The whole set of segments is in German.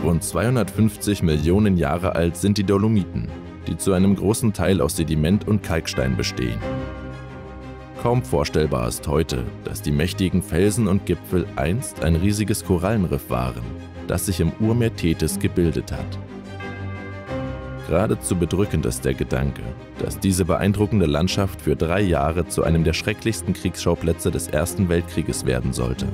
Rund 250 Millionen Jahre alt sind die Dolomiten, die zu einem großen Teil aus Sediment und Kalkstein bestehen. Kaum vorstellbar ist heute, dass die mächtigen Felsen und Gipfel einst ein riesiges Korallenriff waren, das sich im Urmeer Tethys gebildet hat. Geradezu bedrückend ist der Gedanke, dass diese beeindruckende Landschaft für 3 Jahre zu einem der schrecklichsten Kriegsschauplätze des Ersten Weltkrieges werden sollte.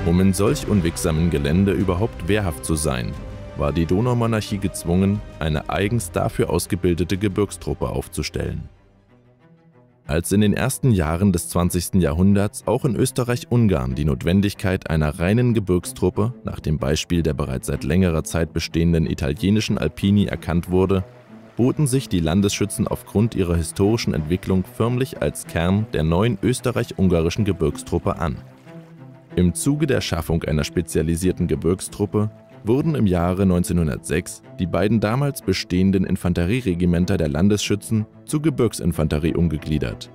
Um in solch unwegsamem Gelände überhaupt wehrhaft zu sein, war die Donaumonarchie gezwungen, eine eigens dafür ausgebildete Gebirgstruppe aufzustellen. Als in den ersten Jahren des 20. Jahrhunderts auch in Österreich-Ungarn die Notwendigkeit einer reinen Gebirgstruppe nach dem Beispiel der bereits seit längerer Zeit bestehenden italienischen Alpini erkannt wurde, boten sich die Landesschützen aufgrund ihrer historischen Entwicklung förmlich als Kern der neuen österreich-ungarischen Gebirgstruppe an. Im Zuge der Schaffung einer spezialisierten Gebirgstruppe wurden im Jahre 1906 die beiden damals bestehenden Infanterieregimenter der Landesschützen zu Gebirgsinfanterie umgegliedert.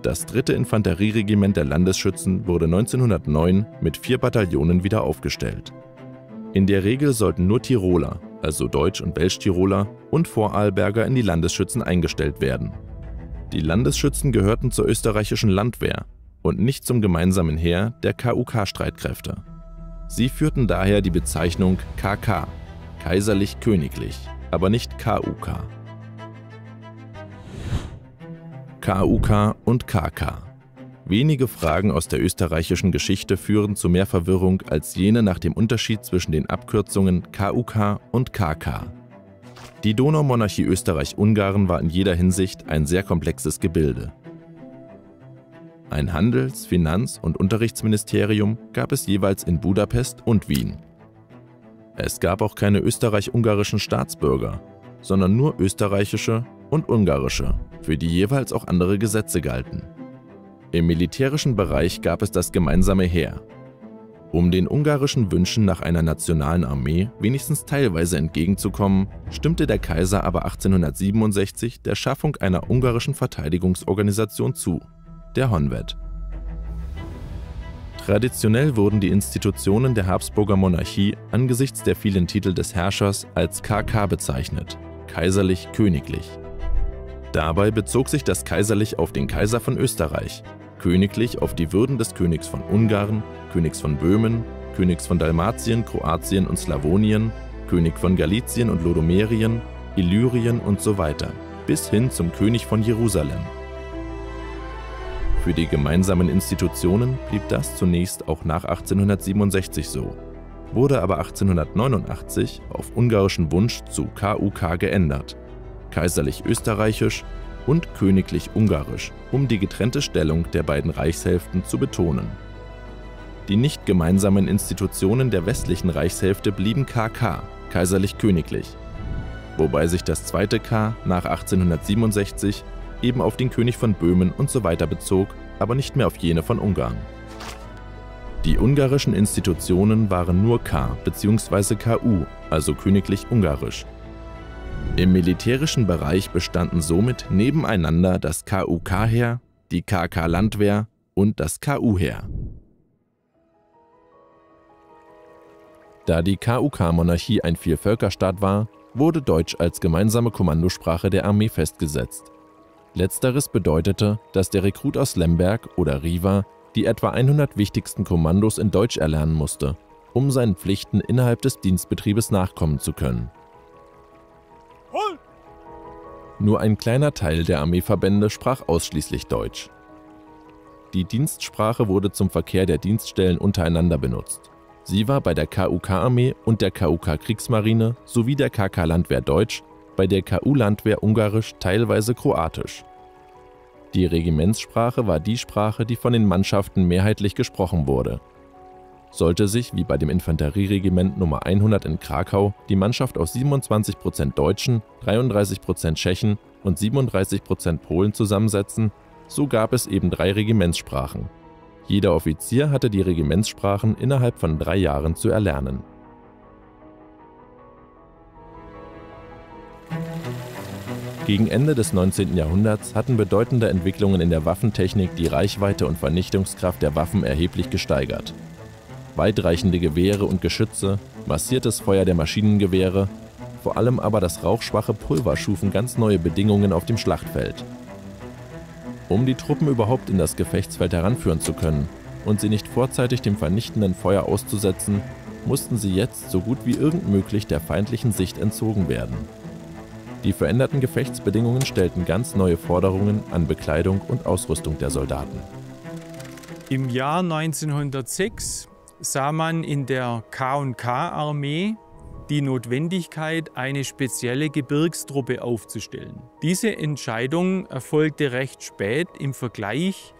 Das 3. Infanterieregiment der Landesschützen wurde 1909 mit 4 Bataillonen wieder aufgestellt. In der Regel sollten nur Tiroler, also Deutsch- und Welschtiroler, und Vorarlberger in die Landesschützen eingestellt werden. Die Landesschützen gehörten zur österreichischen Landwehr und nicht zum gemeinsamen Heer der KUK-Streitkräfte. Sie führten daher die Bezeichnung KK, kaiserlich-königlich, aber nicht KUK. KUK und KK. Wenige Fragen aus der österreichischen Geschichte führen zu mehr Verwirrung als jene nach dem Unterschied zwischen den Abkürzungen KUK und KK. Die Donaumonarchie Österreich-Ungarn war in jeder Hinsicht ein sehr komplexes Gebilde. Ein Handels-, Finanz- und Unterrichtsministerium gab es jeweils in Budapest und Wien. Es gab auch keine österreich-ungarischen Staatsbürger, sondern nur österreichische und ungarische, für die jeweils auch andere Gesetze galten. Im militärischen Bereich gab es das gemeinsame Heer. Um den ungarischen Wünschen nach einer nationalen Armee wenigstens teilweise entgegenzukommen, stimmte der Kaiser aber 1867 der Schaffung einer ungarischen Verteidigungsorganisation zu, der Honved. Traditionell wurden die Institutionen der Habsburger Monarchie angesichts der vielen Titel des Herrschers als KK bezeichnet, kaiserlich-königlich. Dabei bezog sich das Kaiserlich auf den Kaiser von Österreich, königlich auf die Würden des Königs von Ungarn, Königs von Böhmen, Königs von Dalmatien, Kroatien und Slawonien, König von Galizien und Lodomerien, Illyrien und so weiter, bis hin zum König von Jerusalem. Für die gemeinsamen Institutionen blieb das zunächst auch nach 1867 so, wurde aber 1889 auf ungarischen Wunsch zu KUK geändert, kaiserlich-österreichisch und königlich-ungarisch, um die getrennte Stellung der beiden Reichshälften zu betonen. Die nicht gemeinsamen Institutionen der westlichen Reichshälfte blieben KK, kaiserlich-königlich, wobei sich das zweite K nach 1867 eben auf den König von Böhmen und so weiter bezog, aber nicht mehr auf jene von Ungarn. Die ungarischen Institutionen waren nur K bzw. KU, also königlich-ungarisch. Im militärischen Bereich bestanden somit nebeneinander das KUK-Heer, die KK-Landwehr und das KU-Heer. Da die KUK-Monarchie ein Vielvölkerstaat war, wurde Deutsch als gemeinsame Kommandosprache der Armee festgesetzt. Letzteres bedeutete, dass der Rekrut aus Lemberg oder Riva die etwa 100 wichtigsten Kommandos in Deutsch erlernen musste, um seinen Pflichten innerhalb des Dienstbetriebes nachkommen zu können. Nur ein kleiner Teil der Armeeverbände sprach ausschließlich Deutsch. Die Dienstsprache wurde zum Verkehr der Dienststellen untereinander benutzt. Sie war bei der KUK-Armee und der KUK-Kriegsmarine sowie der KK-Landwehr Deutsch, bei der KU-Landwehr Ungarisch, teilweise Kroatisch. Die Regimentssprache war die Sprache, die von den Mannschaften mehrheitlich gesprochen wurde. Sollte sich, wie bei dem Infanterieregiment Nummer 100 in Krakau, die Mannschaft aus 27% Deutschen, 33% Tschechen und 37% Polen zusammensetzen, so gab es eben 3 Regimentssprachen. Jeder Offizier hatte die Regimentssprachen innerhalb von 3 Jahren zu erlernen. Gegen Ende des 19. Jahrhunderts hatten bedeutende Entwicklungen in der Waffentechnik die Reichweite und Vernichtungskraft der Waffen erheblich gesteigert. Weitreichende Gewehre und Geschütze, massiertes Feuer der Maschinengewehre, vor allem aber das rauchschwache Pulver schufen ganz neue Bedingungen auf dem Schlachtfeld. Um die Truppen überhaupt in das Gefechtsfeld heranführen zu können und sie nicht vorzeitig dem vernichtenden Feuer auszusetzen, mussten sie jetzt so gut wie irgend möglich der feindlichen Sicht entzogen werden. Die veränderten Gefechtsbedingungen stellten ganz neue Forderungen an Bekleidung und Ausrüstung der Soldaten. Im Jahr 1906 sah man in der K&K-Armee die Notwendigkeit, eine spezielle Gebirgstruppe aufzustellen. Diese Entscheidung erfolgte recht spät im Vergleich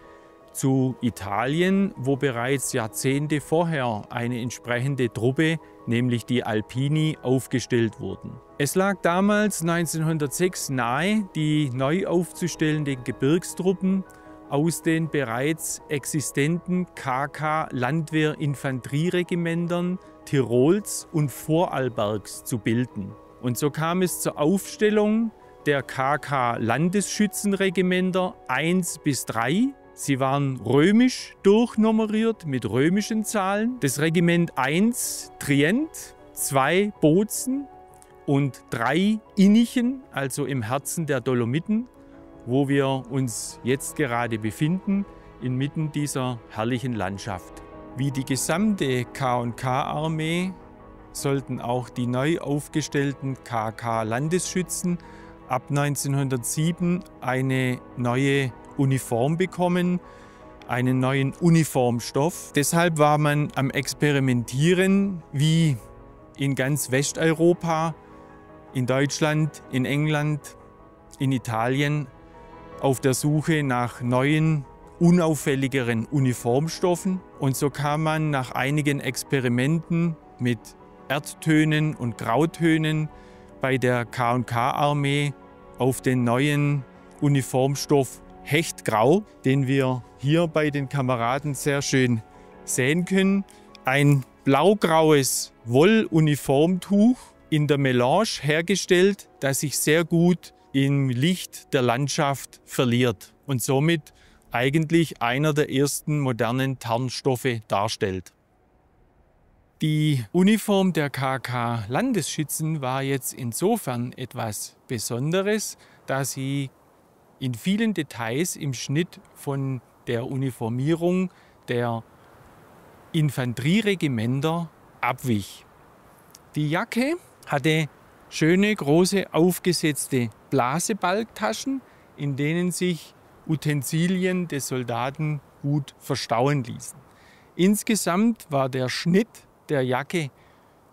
zu Italien, wo bereits Jahrzehnte vorher eine entsprechende Truppe, nämlich die Alpini, aufgestellt wurden. Es lag damals 1906 nahe, die neu aufzustellenden Gebirgstruppen aus den bereits existenten KK-Landwehr-Infanterieregimentern Tirols und Vorarlbergs zu bilden. Und so kam es zur Aufstellung der KK-Landesschützenregimenter 1 bis 3. Sie waren römisch durchnummeriert mit römischen Zahlen. Das Regiment 1 Trient, 2 Bozen und 3 Innichen, also im Herzen der Dolomiten, wo wir uns jetzt gerade befinden, inmitten dieser herrlichen Landschaft. Wie die gesamte K&K-Armee sollten auch die neu aufgestellten KK-Landesschützen ab 1907 eine neue Uniform bekommen, einen neuen Uniformstoff. Deshalb war man am Experimentieren, wie in ganz Westeuropa, in Deutschland, in England, in Italien, auf der Suche nach neuen, unauffälligeren Uniformstoffen. Und so kam man nach einigen Experimenten mit Erdtönen und Grautönen bei der K&K-Armee auf den neuen Uniformstoff Hechtgrau, den wir hier bei den Kameraden sehr schön sehen können. Ein blaugraues Wolluniformtuch in der Melange hergestellt, das sich sehr gut im Licht der Landschaft verliert und somit eigentlich einer der ersten modernen Tarnstoffe darstellt. Die Uniform der KK-Landesschützen war jetzt insofern etwas Besonderes, da sie in vielen Details im Schnitt von der Uniformierung der Infanterieregimenter abwich. Die Jacke hatte schöne, große, aufgesetzte Blasebalgtaschen, in denen sich Utensilien des Soldaten gut verstauen ließen. Insgesamt war der Schnitt der Jacke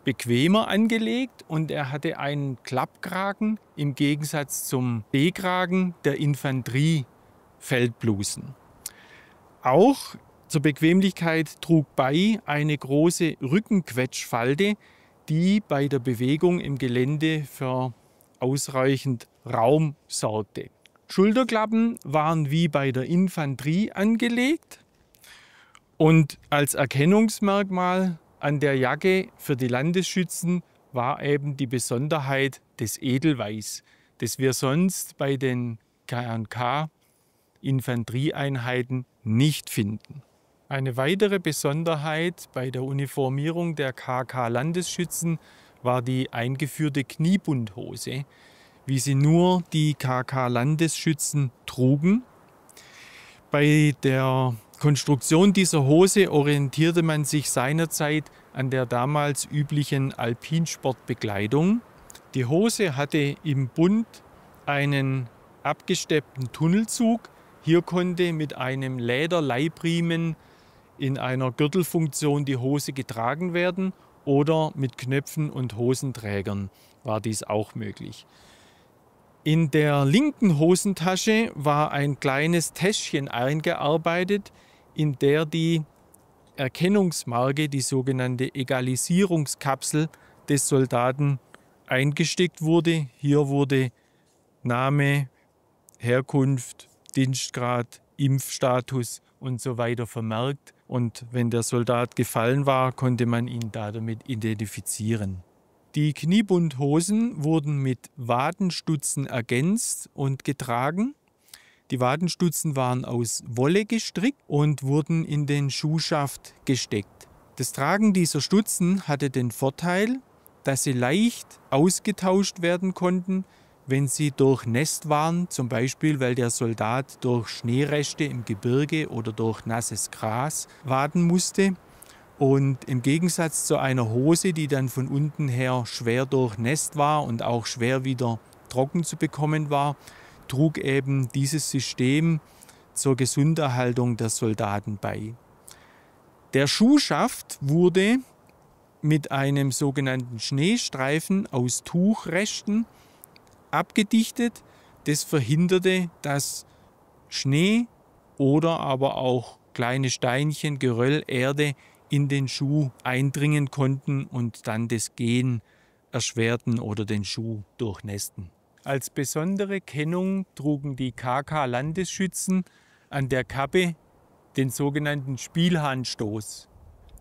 bequemer angelegt und er hatte einen Klappkragen im Gegensatz zum B-Kragen der Infanterie-Feldblusen. Auch zur Bequemlichkeit trug bei eine große Rückenquetschfalte, die bei der Bewegung im Gelände für ausreichend Raum sorgte. Schulterklappen waren wie bei der Infanterie angelegt und als Erkennungsmerkmal an der Jacke für die Landesschützen war eben die Besonderheit des Edelweiß, das wir sonst bei den K&K-Infanterieeinheiten nicht finden. Eine weitere Besonderheit bei der Uniformierung der KK-Landesschützen war die eingeführte Kniebundhose, wie sie nur die KK-Landesschützen trugen. Bei der Konstruktion dieser Hose orientierte man sich seinerzeit an der damals üblichen Alpinsportbekleidung. Die Hose hatte im Bund einen abgesteppten Tunnelzug. Hier konnte mit einem Lederleibriemen in einer Gürtelfunktion die Hose getragen werden oder mit Knöpfen und Hosenträgern war dies auch möglich. In der linken Hosentasche war ein kleines Täschchen eingearbeitet, in der die Erkennungsmarke, die sogenannte Egalisierungskapsel des Soldaten eingesteckt wurde. Hier wurde Name, Herkunft, Dienstgrad, Impfstatus und so weiter vermerkt. Und wenn der Soldat gefallen war, konnte man ihn damit identifizieren. Die Kniebundhosen wurden mit Wadenstutzen ergänzt und getragen. Die Wadenstutzen waren aus Wolle gestrickt und wurden in den Schuhschaft gesteckt. Das Tragen dieser Stutzen hatte den Vorteil, dass sie leicht ausgetauscht werden konnten, wenn sie durchnässt waren, zum Beispiel weil der Soldat durch Schneereste im Gebirge oder durch nasses Gras waden musste. Und im Gegensatz zu einer Hose, die dann von unten her schwer durchnässt war und auch schwer wieder trocken zu bekommen war, trug eben dieses System zur Gesunderhaltung der Soldaten bei. Der Schuhschaft wurde mit einem sogenannten Schneestreifen aus Tuchresten abgedichtet. Das verhinderte, dass Schnee oder aber auch kleine Steinchen, Geröll, Erde in den Schuh eindringen konnten und dann das Gehen erschwerten oder den Schuh durchnässten. Als besondere Kennung trugen die KK-Landesschützen an der Kappe den sogenannten Spielhahnstoß.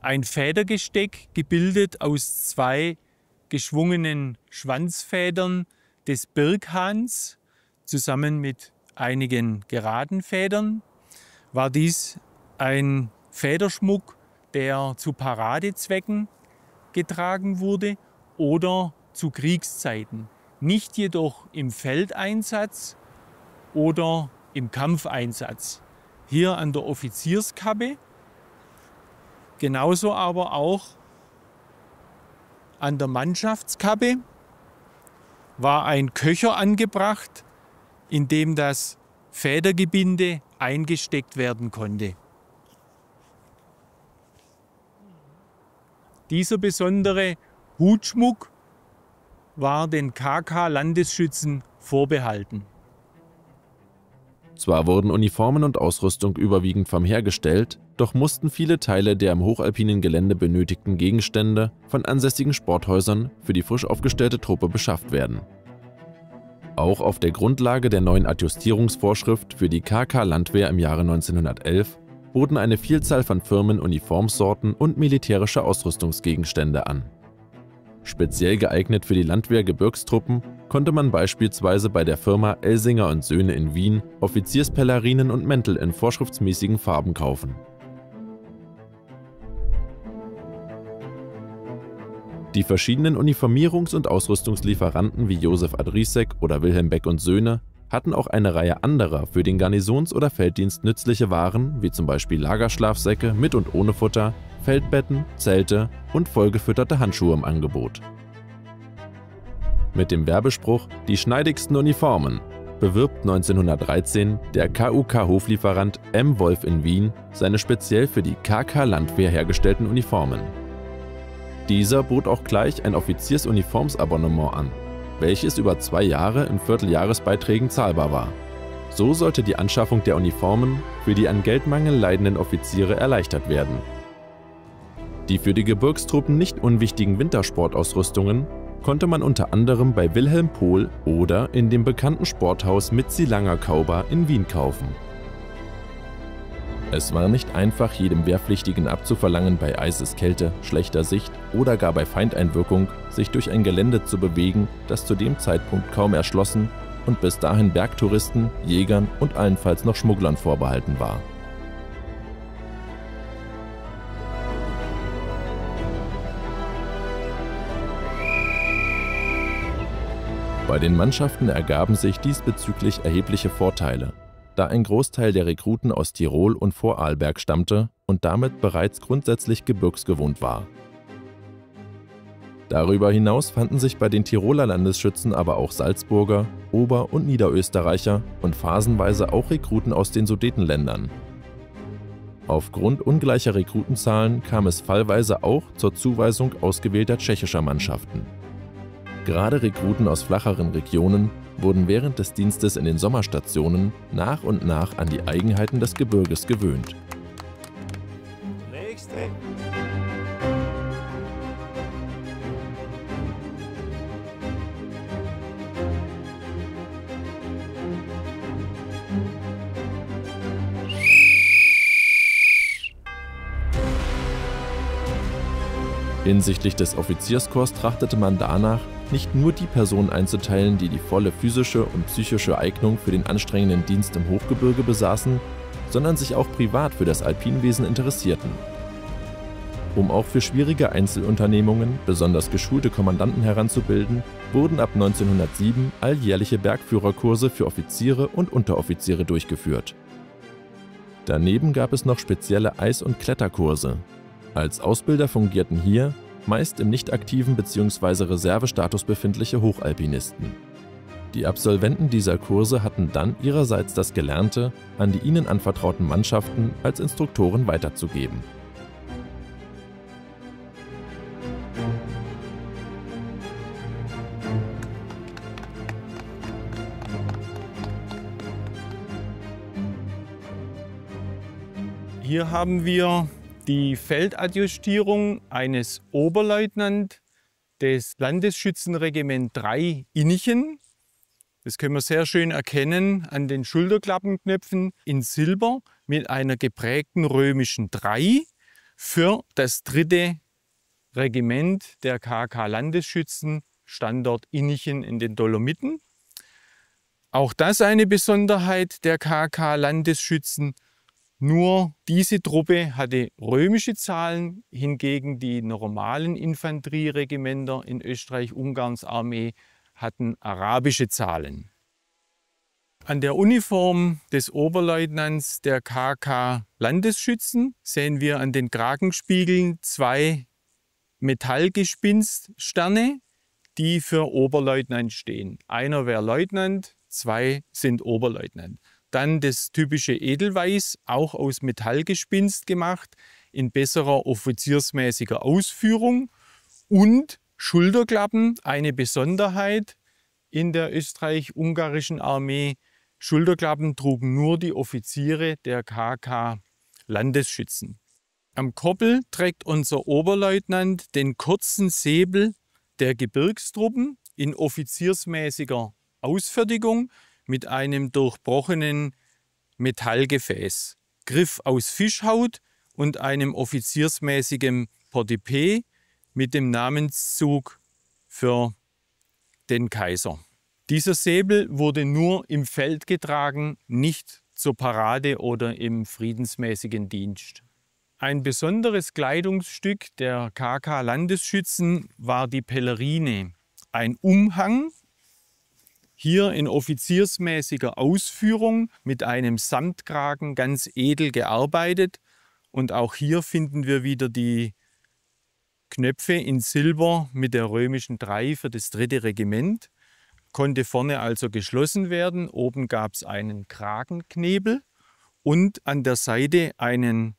Ein Federgesteck gebildet aus 2 geschwungenen Schwanzfedern des Birkhahns zusammen mit einigen geraden Federn. War dies ein Federschmuck, der zu Paradezwecken getragen wurde oder zu Kriegszeiten. Nicht jedoch im Feldeinsatz oder im Kampfeinsatz. Hier an der Offizierskappe, genauso aber auch an der Mannschaftskappe war ein Köcher angebracht, in dem das Federgebinde eingesteckt werden konnte. Dieser besondere Hutschmuck war den KK-Landesschützen vorbehalten. Zwar wurden Uniformen und Ausrüstung überwiegend vom Heer gestellt, doch mussten viele Teile der im hochalpinen Gelände benötigten Gegenstände von ansässigen Sporthäusern für die frisch aufgestellte Truppe beschafft werden. Auch auf der Grundlage der neuen Adjustierungsvorschrift für die KK-Landwehr im Jahre 1911 boten eine Vielzahl von Firmen Uniformsorten und militärische Ausrüstungsgegenstände an. Speziell geeignet für die Landwehr-Gebirgstruppen konnte man beispielsweise bei der Firma Elsinger & Söhne in Wien Offizierspellerinen und Mäntel in vorschriftsmäßigen Farben kaufen. Die verschiedenen Uniformierungs- und Ausrüstungslieferanten wie Josef Adrisek oder Wilhelm Beck & Söhne hatten auch eine Reihe anderer für den Garnisons- oder Felddienst nützliche Waren, wie zum Beispiel Lagerschlafsäcke mit und ohne Futter, Feldbetten, Zelte und vollgefütterte Handschuhe im Angebot. Mit dem Werbespruch »Die schneidigsten Uniformen« bewirbt 1913 der KUK-Hoflieferant M. Wolf in Wien seine speziell für die KK-Landwehr hergestellten Uniformen. Dieser bot auch gleich ein Offiziersuniformsabonnement an, welches über 2 Jahre in Vierteljahresbeiträgen zahlbar war. So sollte die Anschaffung der Uniformen für die an Geldmangel leidenden Offiziere erleichtert werden. Die für die Gebirgstruppen nicht unwichtigen Wintersportausrüstungen konnte man unter anderem bei Wilhelm Pohl oder in dem bekannten Sporthaus Mitzi-Langer-Kauber in Wien kaufen. Es war nicht einfach, jedem Wehrpflichtigen abzuverlangen, bei Eiseskälte, schlechter Sicht oder gar bei Feindeinwirkung sich durch ein Gelände zu bewegen, das zu dem Zeitpunkt kaum erschlossen und bis dahin Bergtouristen, Jägern und allenfalls noch Schmugglern vorbehalten war. Bei den Mannschaften ergaben sich diesbezüglich erhebliche Vorteile, da ein Großteil der Rekruten aus Tirol und Vorarlberg stammte und damit bereits grundsätzlich gebirgsgewohnt war. Darüber hinaus fanden sich bei den Tiroler Landesschützen aber auch Salzburger, Ober- und Niederösterreicher und phasenweise auch Rekruten aus den Sudetenländern. Aufgrund ungleicher Rekrutenzahlen kam es fallweise auch zur Zuweisung ausgewählter tschechischer Mannschaften. Gerade Rekruten aus flacheren Regionen wurden während des Dienstes in den Sommerstationen nach und nach an die Eigenheiten des Gebirges gewöhnt. Nächste. Hinsichtlich des Offizierskorps trachtete man danach, nicht nur die Personen einzuteilen, die die volle physische und psychische Eignung für den anstrengenden Dienst im Hochgebirge besaßen, sondern sich auch privat für das Alpinwesen interessierten. Um auch für schwierige Einzelunternehmungen besonders geschulte Kommandanten heranzubilden, wurden ab 1907 alljährliche Bergführerkurse für Offiziere und Unteroffiziere durchgeführt. Daneben gab es noch spezielle Eis- und Kletterkurse. Als Ausbilder fungierten hier meist im nicht aktiven bzw. Reservestatus befindliche Hochalpinisten. Die Absolventen dieser Kurse hatten dann ihrerseits das Gelernte an die ihnen anvertrauten Mannschaften als Instruktoren weiterzugeben. Hier haben wir die Feldadjustierung eines Oberleutnant des Landesschützenregiment 3 Innichen. Das können wir sehr schön erkennen an den Schulterklappenknöpfen in Silber mit einer geprägten römischen 3 für das 3. Regiment der KK Landesschützen, Standort Innichen in den Dolomiten. Auch das eine Besonderheit der KK Landesschützen. Nur diese Truppe hatte römische Zahlen, hingegen die normalen Infanterieregimenter in Österreich-Ungarns Armee hatten arabische Zahlen. An der Uniform des Oberleutnants der KK Landesschützen sehen wir an den Kragenspiegeln 2 Metallgespinststerne, die für Oberleutnant stehen. Einer wäre Leutnant, 2 sind Oberleutnant. Dann das typische Edelweiß, auch aus Metallgespinst gemacht, in besserer offiziersmäßiger Ausführung. Und Schulterklappen, eine Besonderheit in der österreich-ungarischen Armee. Schulterklappen trugen nur die Offiziere der KK Landesschützen. Am Koppel trägt unser Oberleutnant den kurzen Säbel der Gebirgstruppen in offiziersmäßiger Ausfertigung mit einem durchbrochenen Metallgefäß, Griff aus Fischhaut und einem offiziersmäßigen Portepee mit dem Namenszug für den Kaiser. Dieser Säbel wurde nur im Feld getragen, nicht zur Parade oder im friedensmäßigen Dienst. Ein besonderes Kleidungsstück der KK Landesschützen war die Pelerine, ein Umhang, hier in offiziersmäßiger Ausführung mit einem Samtkragen ganz edel gearbeitet. Und auch hier finden wir wieder die Knöpfe in Silber mit der römischen 3 für das 3. Regiment. Konnte vorne also geschlossen werden. Oben gab es einen Kragenknebel und an der Seite einen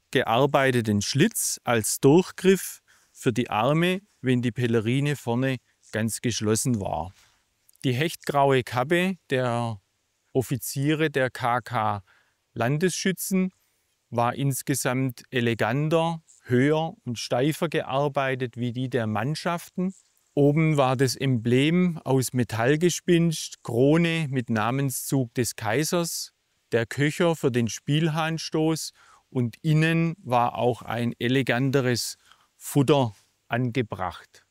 gearbeiteten Schlitz als Durchgriff für die Arme, wenn die Pelerine vorne ganz geschlossen war. Die hechtgraue Kappe der Offiziere der KK Landesschützen war insgesamt eleganter, höher und steifer gearbeitet wie die der Mannschaften. Oben war das Emblem aus Metallgespinst, Krone mit Namenszug des Kaisers, der Köcher für den Spielhahnstoß und innen war auch ein eleganteres Futter angebracht.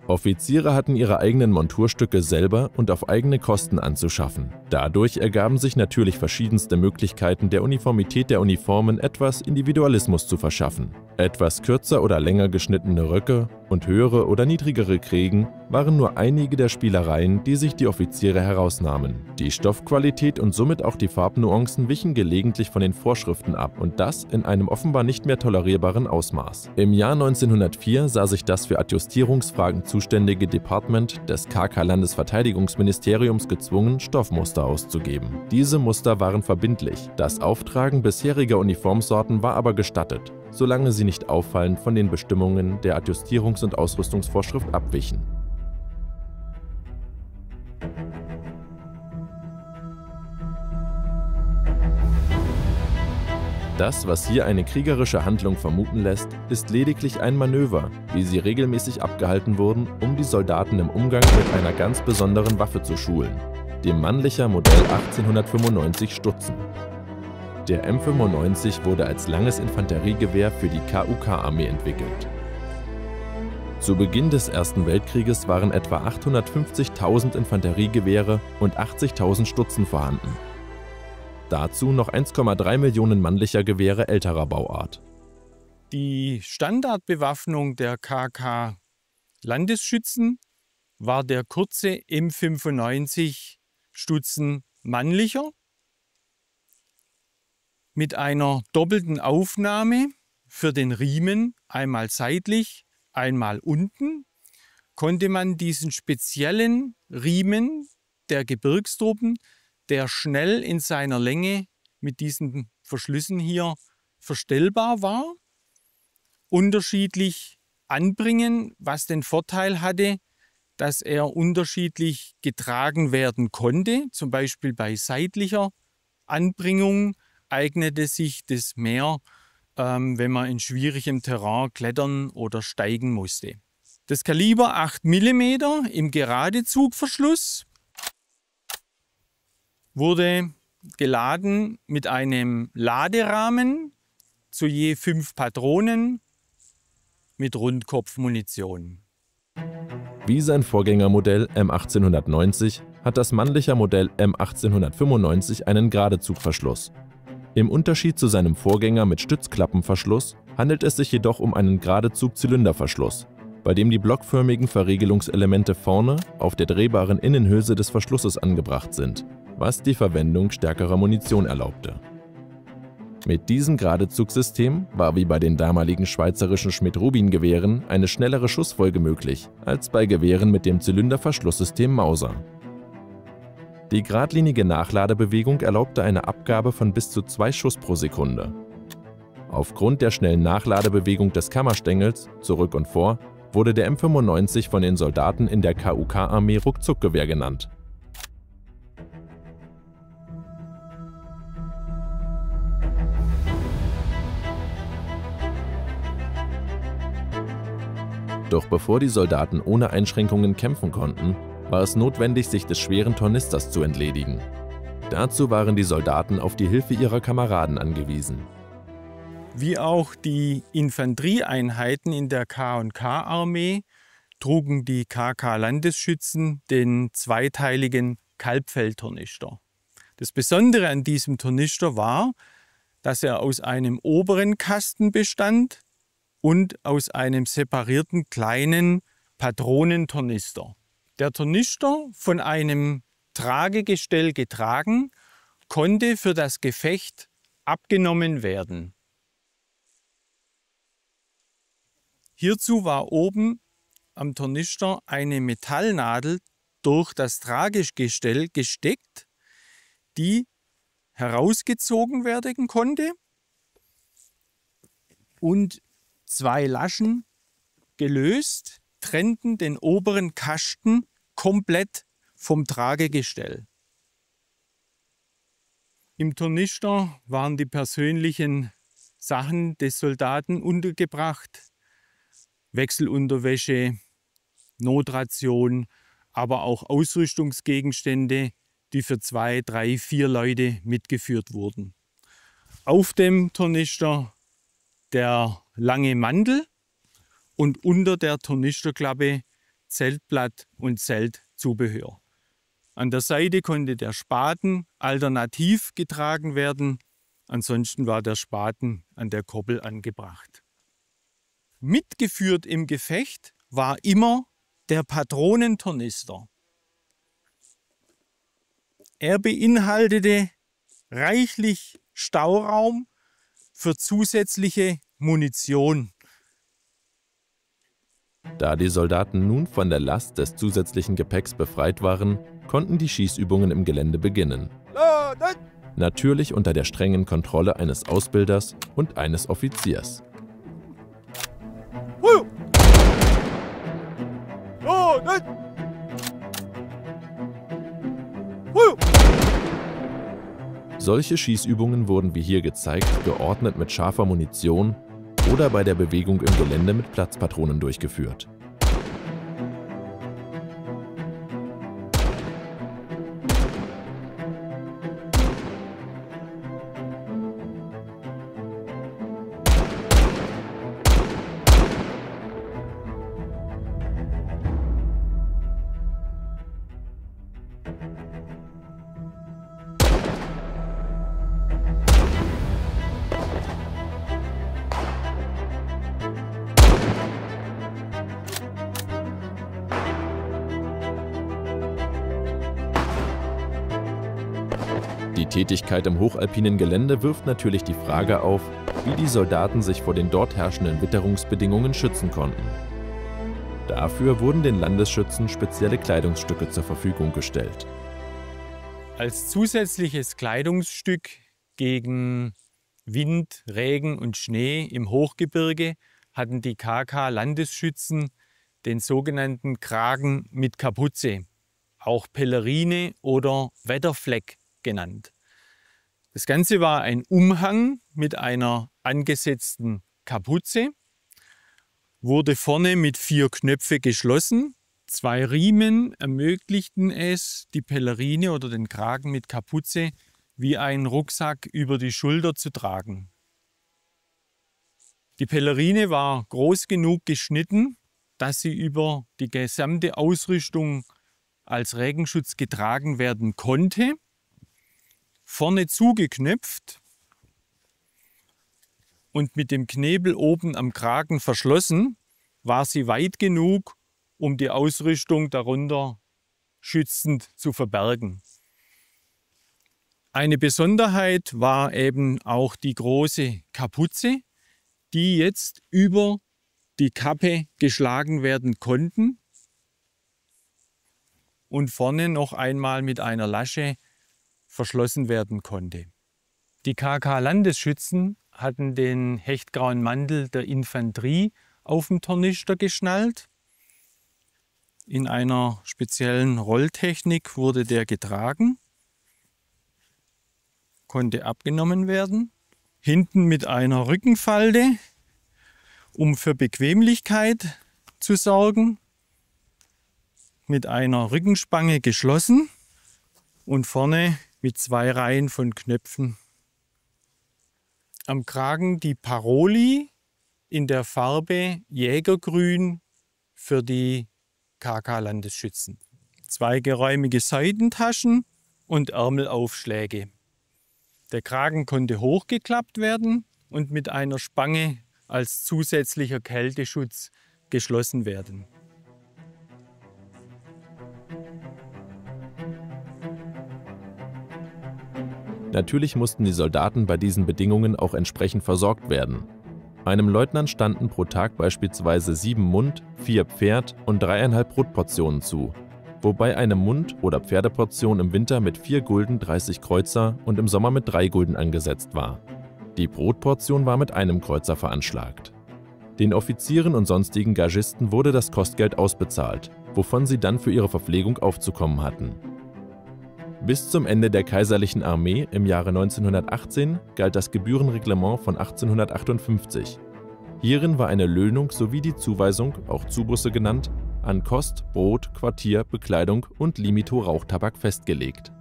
Offiziere hatten ihre eigenen Monturstücke selber und auf eigene Kosten anzuschaffen. Dadurch ergaben sich natürlich verschiedenste Möglichkeiten, der Uniformität der Uniformen etwas Individualismus zu verschaffen. Etwas kürzer oder länger geschnittene Röcke und höhere oder niedrigere Krägen waren nur einige der Spielereien, die sich die Offiziere herausnahmen. Die Stoffqualität und somit auch die Farbnuancen wichen gelegentlich von den Vorschriften ab und das in einem offenbar nicht mehr tolerierbaren Ausmaß. Im Jahr 1904 sah sich das für Adjustierungsfragen zuständige Department des KK-Landesverteidigungsministeriums gezwungen, Stoffmuster auszugeben. Diese Muster waren verbindlich. Das Auftragen bisheriger Uniformsorten war aber gestattet, solange sie nicht auffallend von den Bestimmungen der Adjustierungs- und Ausrüstungsvorschrift abwichen. Das, was hier eine kriegerische Handlung vermuten lässt, ist lediglich ein Manöver, wie sie regelmäßig abgehalten wurden, um die Soldaten im Umgang mit einer ganz besonderen Waffe zu schulen, dem Mannlicher Modell 1895 Stutzen. Der M95 wurde als langes Infanteriegewehr für die KUK-Armee entwickelt. Zu Beginn des Ersten Weltkrieges waren etwa 850.000 Infanteriegewehre und 80.000 Stutzen vorhanden. Dazu noch 1,3 Millionen mannlicher Gewehre älterer Bauart. Die Standardbewaffnung der KK-Landesschützen war der kurze M95 Stutzen mannlicher mit einer doppelten Aufnahme für den Riemen, einmal seitlich, einmal unten, konnte man diesen speziellen Riemen der Gebirgstruppen, der schnell in seiner Länge mit diesen Verschlüssen hier verstellbar war, unterschiedlich anbringen, was den Vorteil hatte, dass er unterschiedlich getragen werden konnte. Zum Beispiel bei seitlicher Anbringung eignete sich das mehr, wenn man in schwierigem Terrain klettern oder steigen musste. Das Kaliber 8 mm im Geradezugverschluss wurde geladen mit einem Laderahmen zu je 5 Patronen mit Rundkopfmunition. Wie sein Vorgängermodell M1890 hat das mannliche Modell M1895 einen Geradezugverschluss. Im Unterschied zu seinem Vorgänger mit Stützklappenverschluss handelt es sich jedoch um einen Geradezug-Zylinderverschluss, bei dem die blockförmigen Verriegelungselemente vorne auf der drehbaren Innenhülse des Verschlusses angebracht sind, was die Verwendung stärkerer Munition erlaubte. Mit diesem Geradezugsystem war wie bei den damaligen schweizerischen Schmidt-Rubin-Gewehren eine schnellere Schussfolge möglich als bei Gewehren mit dem Zylinderverschlusssystem Mauser. Die geradlinige Nachladebewegung erlaubte eine Abgabe von bis zu 2 Schuss pro Sekunde. Aufgrund der schnellen Nachladebewegung des Kammerstängels, zurück und vor, wurde der M95 von den Soldaten in der KUK-Armee Ruckzuckgewehr genannt. Doch bevor die Soldaten ohne Einschränkungen kämpfen konnten, war es notwendig, sich des schweren Tornisters zu entledigen. Dazu waren die Soldaten auf die Hilfe ihrer Kameraden angewiesen. Wie auch die Infanterieeinheiten in der K&K-Armee trugen die KK-Landesschützen den zweiteiligen Kalbfelltornister. Das Besondere an diesem Tornister war, dass er aus einem oberen Kasten bestand und aus einem separierten kleinen Patronentornister. Der Tornister, von einem Tragegestell getragen, konnte für das Gefecht abgenommen werden. Hierzu war oben am Tornister eine Metallnadel durch das Tragegestell gesteckt, die herausgezogen werden konnte und 2 Laschen gelöst trennten den oberen Kasten komplett vom Tragegestell. Im Tornister waren die persönlichen Sachen des Soldaten untergebracht. Wechselunterwäsche, Notration, aber auch Ausrüstungsgegenstände, die für 2, 3, 4 Leute mitgeführt wurden. Auf dem Tornister der lange Mantel und unter der Tornisterklappe Zeltblatt und Zeltzubehör. An der Seite konnte der Spaten alternativ getragen werden, ansonsten war der Spaten an der Koppel angebracht. Mitgeführt im Gefecht war immer der Patronentornister. Er beinhaltete reichlich Stauraum für zusätzliche Munition. Da die Soldaten nun von der Last des zusätzlichen Gepäcks befreit waren, konnten die Schießübungen im Gelände beginnen. Natürlich unter der strengen Kontrolle eines Ausbilders und eines Offiziers. Solche Schießübungen wurden wie hier gezeigt, geordnet mit scharfer Munition oder bei der Bewegung im Gelände mit Platzpatronen durchgeführt. Die Tätigkeit im hochalpinen Gelände wirft natürlich die Frage auf, wie die Soldaten sich vor den dort herrschenden Witterungsbedingungen schützen konnten. Dafür wurden den Landesschützen spezielle Kleidungsstücke zur Verfügung gestellt. Als zusätzliches Kleidungsstück gegen Wind, Regen und Schnee im Hochgebirge hatten die KK-Landesschützen den sogenannten Kragen mit Kapuze, auch Pellerine oder Wetterfleck genannt. Das Ganze war ein Umhang mit einer angesetzten Kapuze, wurde vorne mit 4 Knöpfen geschlossen. 2 Riemen ermöglichten es, die Pellerine oder den Kragen mit Kapuze wie einen Rucksack über die Schulter zu tragen. Die Pellerine war groß genug geschnitten, dass sie über die gesamte Ausrüstung als Regenschutz getragen werden konnte. Vorne zugeknöpft und mit dem Knebel oben am Kragen verschlossen, war sie weit genug, um die Ausrüstung darunter schützend zu verbergen. Eine Besonderheit war eben auch die große Kapuze, die jetzt über die Kappe geschlagen werden konnten und vorne noch einmal mit einer Lasche verschlossen werden konnte. Die KK-Landesschützen hatten den hechtgrauen Mantel der Infanterie auf dem Tornister geschnallt. In einer speziellen Rolltechnik wurde der getragen, konnte abgenommen werden. Hinten mit einer Rückenfalte, um für Bequemlichkeit zu sorgen, mit einer Rückenspange geschlossen und vorne mit 2 Reihen von Knöpfen. Am Kragen die Paroli in der Farbe Jägergrün für die KK-Landesschützen. 2 geräumige Seitentaschen und Ärmelaufschläge. Der Kragen konnte hochgeklappt werden und mit einer Spange als zusätzlicher Kälteschutz geschlossen werden. Natürlich mussten die Soldaten bei diesen Bedingungen auch entsprechend versorgt werden. Einem Leutnant standen pro Tag beispielsweise 7 Mund-, 4 Pferd- und 3,5 Brotportionen zu, wobei eine Mund- oder Pferdeportion im Winter mit 4 Gulden 30 Kreuzer und im Sommer mit 3 Gulden angesetzt war. Die Brotportion war mit einem Kreuzer veranschlagt. Den Offizieren und sonstigen Gagisten wurde das Kostgeld ausbezahlt, wovon sie dann für ihre Verpflegung aufzukommen hatten. Bis zum Ende der Kaiserlichen Armee im Jahre 1918 galt das Gebührenreglement von 1858. Hierin war eine Löhnung sowie die Zuweisung, auch Zubusse genannt, an Kost, Brot, Quartier, Bekleidung und Limito Rauchtabak festgelegt.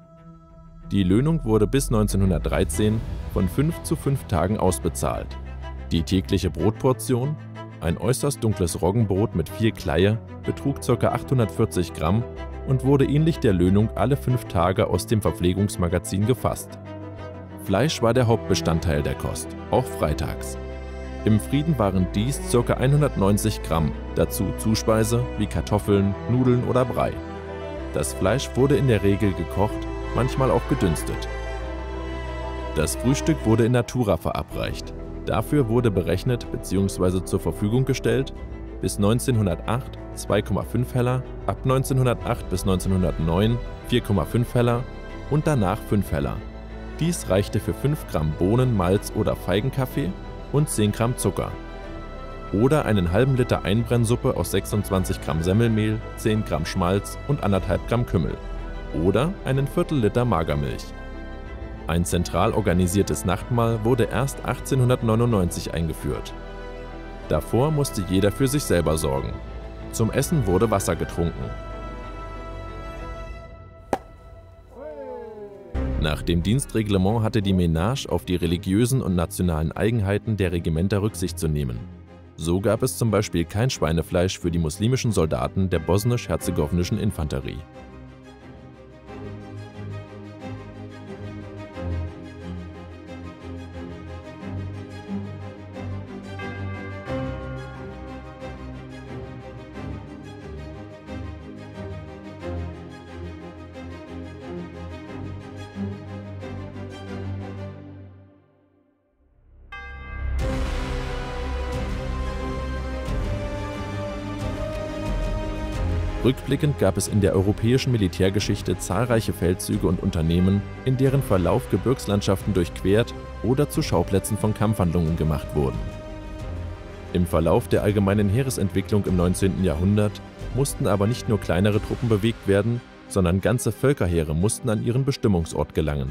Die Löhnung wurde bis 1913 von 5 zu 5 Tagen ausbezahlt. Die tägliche Brotportion, ein äußerst dunkles Roggenbrot mit 4 Kleie, betrug ca. 840 Gramm und wurde ähnlich der Löhnung alle 5 Tage aus dem Verpflegungsmagazin gefasst. Fleisch war der Hauptbestandteil der Kost, auch freitags. Im Frieden waren dies ca. 190 Gramm, dazu Zuspeise wie Kartoffeln, Nudeln oder Brei. Das Fleisch wurde in der Regel gekocht, manchmal auch gedünstet. Das Frühstück wurde in Natura verabreicht. Dafür wurde berechnet bzw. zur Verfügung gestellt bis 1908 2,5 Heller, ab 1908 bis 1909 4,5 Heller und danach 5 Heller. Dies reichte für 5 Gramm Bohnen-, Malz- oder Feigenkaffee und 10 Gramm Zucker. Oder einen halben Liter Einbrennsuppe aus 26 Gramm Semmelmehl, 10 Gramm Schmalz und 1,5 Gramm Kümmel. Oder einen Viertel-Liter Magermilch. Ein zentral organisiertes Nachtmahl wurde erst 1899 eingeführt. Davor musste jeder für sich selber sorgen. Zum Essen wurde Wasser getrunken. Nach dem Dienstreglement hatte die Ménage auf die religiösen und nationalen Eigenheiten der Regimenter Rücksicht zu nehmen. So gab es zum Beispiel kein Schweinefleisch für die muslimischen Soldaten der bosnisch-herzegowinischen Infanterie. Rückblickend gab es in der europäischen Militärgeschichte zahlreiche Feldzüge und Unternehmen, in deren Verlauf Gebirgslandschaften durchquert oder zu Schauplätzen von Kampfhandlungen gemacht wurden. Im Verlauf der allgemeinen Heeresentwicklung im 19. Jahrhundert mussten aber nicht nur kleinere Truppen bewegt werden, sondern ganze Völkerheere mussten an ihren Bestimmungsort gelangen.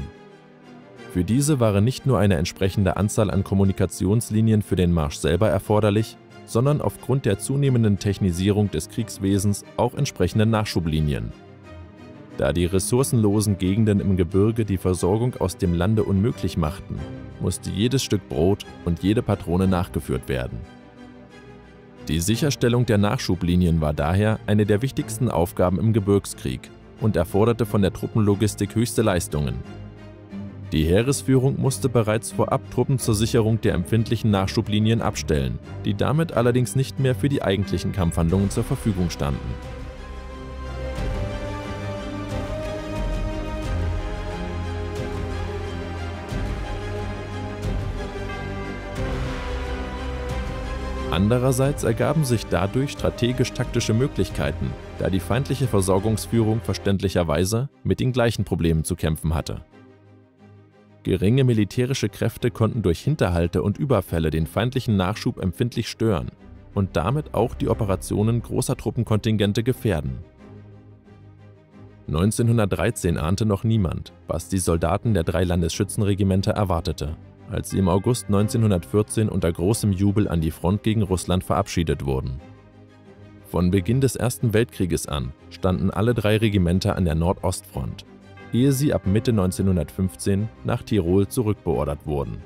Für diese war nicht nur eine entsprechende Anzahl an Kommunikationslinien für den Marsch selber erforderlich, sondern aufgrund der zunehmenden Technisierung des Kriegswesens auch entsprechende Nachschublinien. Da die ressourcenlosen Gegenden im Gebirge die Versorgung aus dem Lande unmöglich machten, musste jedes Stück Brot und jede Patrone nachgeführt werden. Die Sicherstellung der Nachschublinien war daher eine der wichtigsten Aufgaben im Gebirgskrieg und erforderte von der Truppenlogistik höchste Leistungen. Die Heeresführung musste bereits vorab Truppen zur Sicherung der empfindlichen Nachschublinien abstellen, die damit allerdings nicht mehr für die eigentlichen Kampfhandlungen zur Verfügung standen. Andererseits ergaben sich dadurch strategisch-taktische Möglichkeiten, da die feindliche Versorgungsführung verständlicherweise mit den gleichen Problemen zu kämpfen hatte. Geringe militärische Kräfte konnten durch Hinterhalte und Überfälle den feindlichen Nachschub empfindlich stören und damit auch die Operationen großer Truppenkontingente gefährden. 1913 ahnte noch niemand, was die Soldaten der 3 Landesschützenregimenter erwartete, als sie im August 1914 unter großem Jubel an die Front gegen Russland verabschiedet wurden. Von Beginn des Ersten Weltkrieges an standen alle 3 Regimenter an der Nordostfront, ehe sie ab Mitte 1915 nach Tirol zurückbeordert wurden.